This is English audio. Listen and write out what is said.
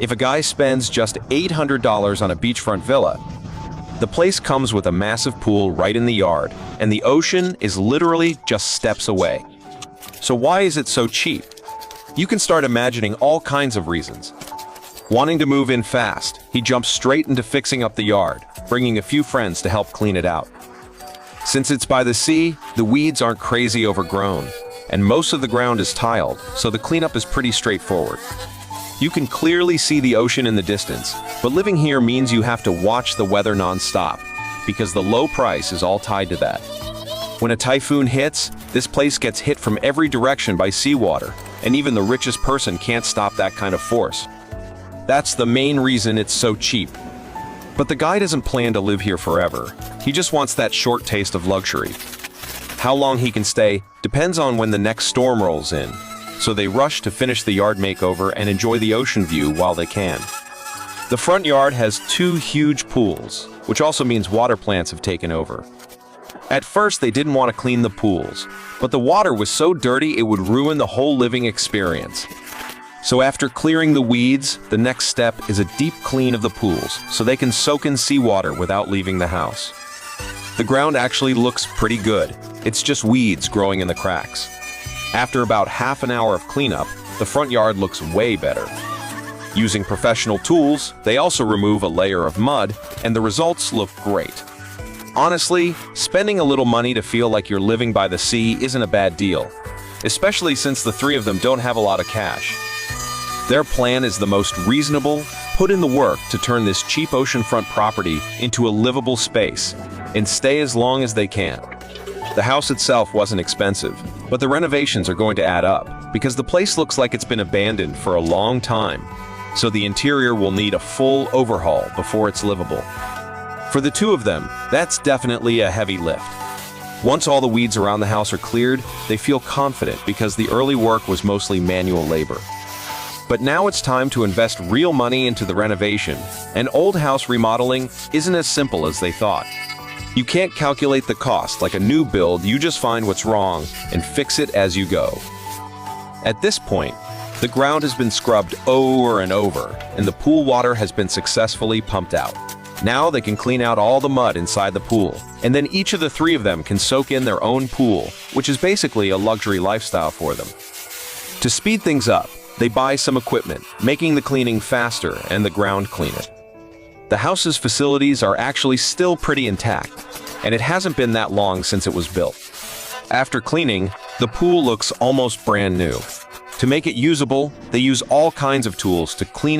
If a guy spends just $800 on a beachfront villa, the place comes with a massive pool right in the yard, and the ocean is literally just steps away. So why is it so cheap? You can start imagining all kinds of reasons. Wanting to move in fast, he jumps straight into fixing up the yard, bringing a few friends to help clean it out. Since it's by the sea, the weeds aren't crazy overgrown, and most of the ground is tiled, so the cleanup is pretty straightforward. You can clearly see the ocean in the distance, but living here means you have to watch the weather non-stop, because the low price is all tied to that. When a typhoon hits, this place gets hit from every direction by seawater, and even the richest person can't stop that kind of force. That's the main reason it's so cheap. But the guy doesn't plan to live here forever. He just wants that short taste of luxury. How long he can stay depends on when the next storm rolls in, so they rush to finish the yard makeover and enjoy the ocean view while they can. The front yard has 2 huge pools, which also means water plants have taken over. At first, they didn't want to clean the pools, but the water was so dirty it would ruin the whole living experience. So after clearing the weeds, the next step is a deep clean of the pools so they can soak in seawater without leaving the house. The ground actually looks pretty good. It's just weeds growing in the cracks. After about half an hour of cleanup, the front yard looks way better. Using professional tools, they also remove a layer of mud, and the results look great. Honestly, spending a little money to feel like you're living by the sea isn't a bad deal, especially since the 3 of them don't have a lot of cash. Their plan is the most reasonable, put in the work to turn this cheap oceanfront property into a livable space, and stay as long as they can. The house itself wasn't expensive, but the renovations are going to add up, because the place looks like it's been abandoned for a long time, so the interior will need a full overhaul before it's livable. For the 2 of them, that's definitely a heavy lift. Once all the weeds around the house are cleared, they feel confident because the early work was mostly manual labor. But now it's time to invest real money into the renovation, and old house remodeling isn't as simple as they thought. You can't calculate the cost like a new build, you just find what's wrong and fix it as you go. At this point, the ground has been scrubbed over and over, and the pool water has been successfully pumped out. Now they can clean out all the mud inside the pool, and then each of the 3 of them can soak in their own pool, which is basically a luxury lifestyle for them. To speed things up, they buy some equipment, making the cleaning faster and the ground cleaner. The house's facilities are actually still pretty intact, and it hasn't been that long since it was built. After cleaning, the pool looks almost brand new. To make it usable, they use all kinds of tools to clean it